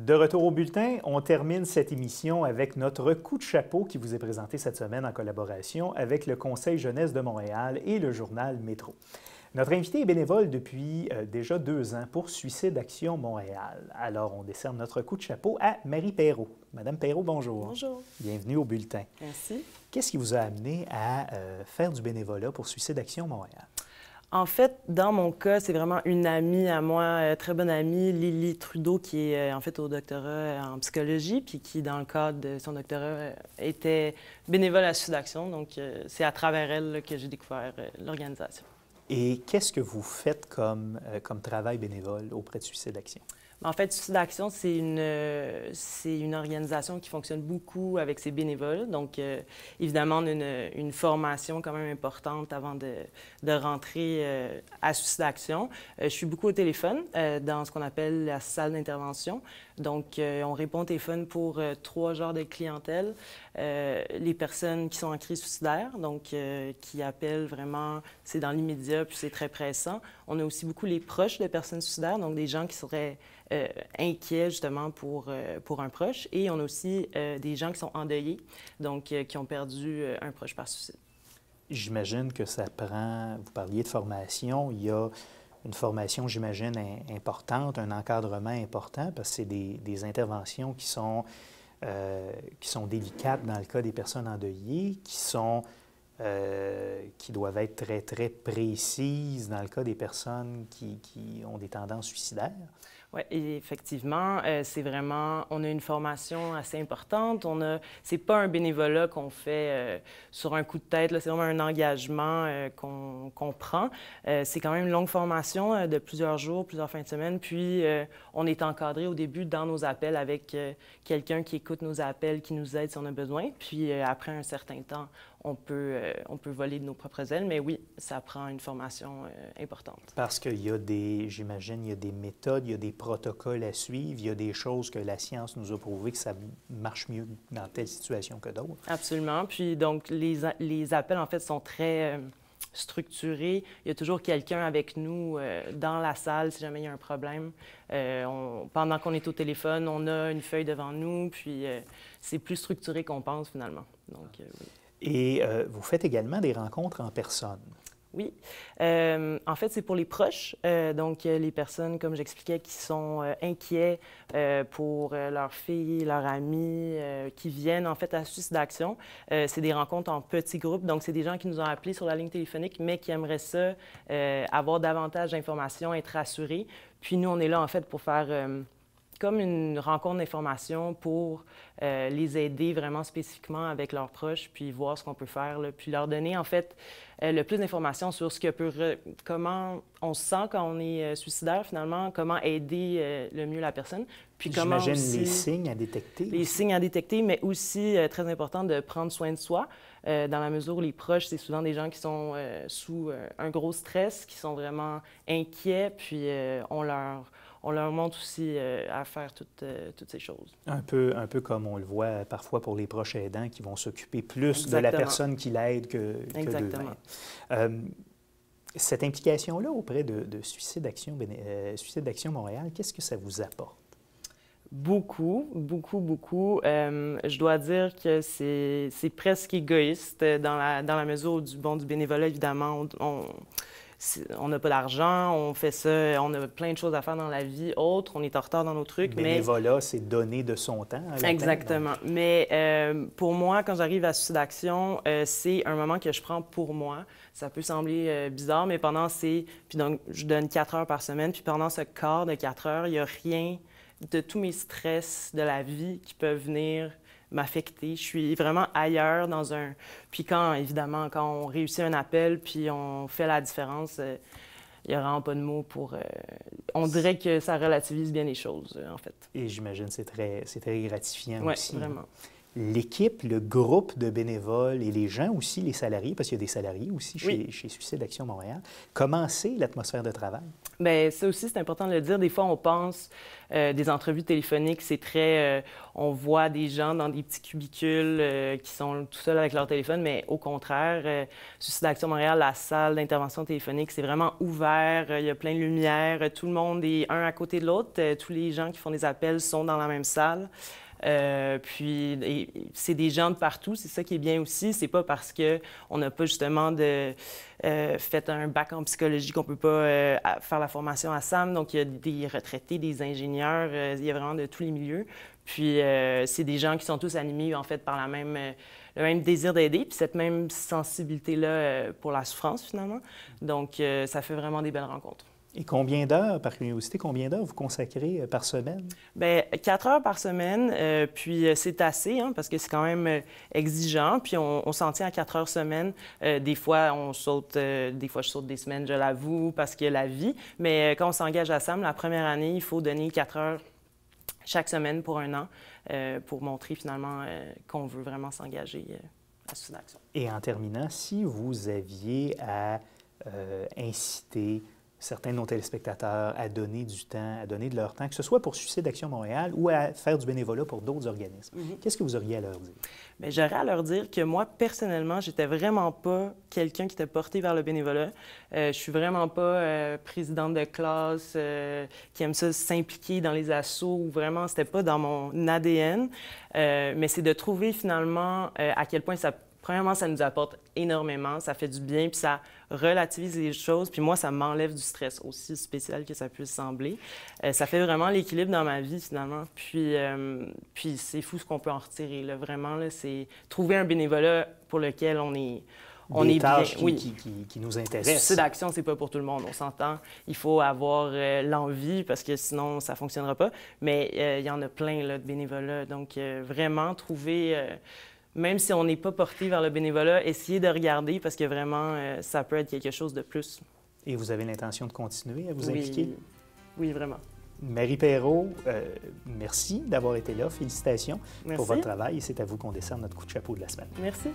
De retour au bulletin, on termine cette émission avec notre coup de chapeau qui vous est présenté cette semaine en collaboration avec le Conseil jeunesse de Montréal et le journal Métro. Notre invité est bénévole depuis déjà 2 ans pour Suicide Action Montréal. Alors, on décerne notre coup de chapeau à Marie Perrault. Madame Perrault, bonjour. Bonjour. Bienvenue au bulletin. Merci. Qu'est-ce qui vous a amené à faire du bénévolat pour Suicide Action Montréal? En fait, dans mon cas, c'est vraiment une amie à moi, très bonne amie, Lily Trudeau, qui est en fait au doctorat en psychologie, puis qui, dans le cadre de son doctorat, était bénévole à Suicide Action. Donc, c'est à travers elle là, que j'ai découvert l'organisation. Et qu'est-ce que vous faites comme travail bénévole auprès de Suicide Action? En fait, Suicide Action, c'est une organisation qui fonctionne beaucoup avec ses bénévoles. Donc, évidemment, on a une formation quand même importante avant de rentrer à Suicide Action. Je suis beaucoup au téléphone dans ce qu'on appelle la salle d'intervention. Donc, on répond au téléphone pour 3 genres de clientèle. Les personnes qui sont en crise suicidaire, donc qui appellent vraiment, c'est dans l'immédiat, puis c'est très pressant. On a aussi beaucoup les proches de personnes suicidaires, donc des gens qui seraient inquiets justement pour un proche. Et on a aussi des gens qui sont endeuillés, donc qui ont perdu un proche par suicide. J'imagine que ça prend, vous parliez de formation, il y a une formation, j'imagine, importante, un encadrement important, parce que c'est des interventions qui sont délicates dans le cas des personnes endeuillées, qui doivent être très, très précises dans le cas des personnes qui ont des tendances suicidaires. Oui, effectivement, c'est vraiment, on a une formation assez importante. C'est pas un bénévolat qu'on fait sur un coup de tête, c'est vraiment un engagement qu'on prend. C'est quand même une longue formation de plusieurs jours, plusieurs fins de semaine. Puis, on est encadré au début dans nos appels avec quelqu'un qui écoute nos appels, qui nous aide si on a besoin. Puis, après un certain temps, on peut voler de nos propres ailes, mais oui, ça prend une formation importante. Parce qu'il y a j'imagine, il y a des méthodes, il y a des protocoles à suivre, il y a des choses que la science nous a prouvé que ça marche mieux dans telle situation que d'autres. Absolument. Puis donc, les appels, en fait, sont très structurés. Il y a toujours quelqu'un avec nous dans la salle si jamais il y a un problème. Pendant qu'on est au téléphone, on a une feuille devant nous, puis c'est plus structuré qu'on pense finalement. Donc, oui. Et vous faites également des rencontres en personne. Oui. En fait, c'est pour les proches, donc les personnes, comme j'expliquais, qui sont inquiets pour leur fille, leur amie, qui viennent en fait à Suicide Action. C'est des rencontres en petits groupes, donc c'est des gens qui nous ont appelés sur la ligne téléphonique, mais qui aimeraient ça, avoir davantage d'informations, être rassurés. Puis nous, on est là en fait pour faire comme une rencontre d'information pour les aider vraiment spécifiquement avec leurs proches, puis voir ce qu'on peut faire, là, puis leur donner en fait le plus d'informations sur comment on se sent quand on est suicidaire finalement, comment aider le mieux la personne. Puis comment j'imagine aussi, les signes à détecter. Les signes à détecter, mais aussi très important de prendre soin de soi, dans la mesure où les proches, c'est souvent des gens qui sont sous un gros stress, qui sont vraiment inquiets, puis on leur montre aussi à faire toutes ces choses. Un peu comme on le voit parfois pour les proches aidants qui vont s'occuper plus de la personne qui l'aide que d'eux-mêmes. Cette implication-là auprès de Suicide Action Montréal, qu'est-ce que ça vous apporte? Beaucoup, beaucoup, beaucoup. Je dois dire que c'est presque égoïste dans la mesure du bénévolat, évidemment. On n'a pas d'argent, on fait ça, on a plein de choses à faire dans la vie autre, on est en retard dans nos trucs. Bénévolat, c'est donner de son temps à la Exactement. peine, mais pour moi, quand j'arrive à Suicide Action, c'est un moment que je prends pour moi. Ça peut sembler bizarre, mais puis donc, je donne 4 heures par semaine, puis pendant ce quart de 4 heures, il n'y a rien de tous mes stress de la vie qui peuvent venir m'affecter. Je suis vraiment ailleurs dans un... Puis évidemment, quand on réussit un appel, puis on fait la différence, il n'y a vraiment pas de mots pour... On dirait que ça relativise bien les choses, en fait. Et j'imagine que c'est très gratifiant aussi. Oui, vraiment. l'équipe, le groupe de bénévoles et les gens aussi, les salariés, parce qu'il y a des salariés aussi chez Suicide Action Montréal, comment c'est l'atmosphère de travail? Bien, ça aussi, c'est important de le dire. Des fois, on pense des entrevues téléphoniques, c'est très... on voit des gens dans des petits cubicules qui sont tout seuls avec leur téléphone, mais au contraire, Suicide Action Montréal, la salle d'intervention téléphonique, c'est vraiment ouvert. Il y a plein de lumière. Tout le monde est un à côté de l'autre. Tous les gens qui font des appels sont dans la même salle. Puis, c'est des gens de partout. C'est ça qui est bien aussi. C'est pas parce qu'on n'a pas justement fait un bac en psychologie qu'on peut pas faire la formation à SAM. Donc, il y a des retraités, des ingénieurs. Il y a vraiment de tous les milieux. Puis, c'est des gens qui sont tous animés, en fait, par le même désir d'aider, puis cette même sensibilité-là pour la souffrance, finalement. Donc, ça fait vraiment des belles rencontres. Et combien d'heures, par curiosité, combien d'heures vous consacrez par semaine? Bien, 4 heures par semaine, puis c'est assez, hein, parce que c'est quand même exigeant, puis on s'en tient à 4 heures semaine. Des fois, on saute, des fois, je saute des semaines, je l'avoue, parce que la vie. Mais quand on s'engage à SAM, la première année, il faut donner 4 heures chaque semaine pour 1 an, pour montrer finalement qu'on veut vraiment s'engager à Suicide Action. Et en terminant, si vous aviez à inciter certains de nos téléspectateurs à donner du temps, à donner de leur temps, que ce soit pour Suicide Action Montréal ou à faire du bénévolat pour d'autres organismes. Qu'est-ce que vous auriez à leur dire? Bien, j'aurais à leur dire que moi, personnellement, j'étais vraiment pas quelqu'un qui était porté vers le bénévolat. Je suis vraiment pas présidente de classe qui aime ça s'impliquer dans les assos. Vraiment, c'était pas dans mon ADN. Mais c'est de trouver finalement à quel point ça... Premièrement, ça nous apporte énormément, ça fait du bien, puis ça relativise les choses. Puis moi, ça m'enlève du stress, aussi spécial que ça puisse sembler. Ça fait vraiment l'équilibre dans ma vie, finalement. Puis c'est fou ce qu'on peut en retirer, là. Vraiment, là, c'est trouver un bénévolat pour lequel on est des tâches bien. Qui nous intéressent. Suicide Action, c'est pas pour tout le monde, on s'entend. Il faut avoir l'envie, parce que sinon, ça fonctionnera pas. Mais il y en a plein, là, de bénévolats. Donc, vraiment, trouver... Même si on n'est pas porté vers le bénévolat, essayez de regarder parce que vraiment, ça peut être quelque chose de plus. Et vous avez l'intention de continuer à vous impliquer? Oui, vraiment. Marie Perrault, merci d'avoir été là. Félicitations pour votre travail. Et c'est à vous qu'on décerne notre coup de chapeau de la semaine. Merci.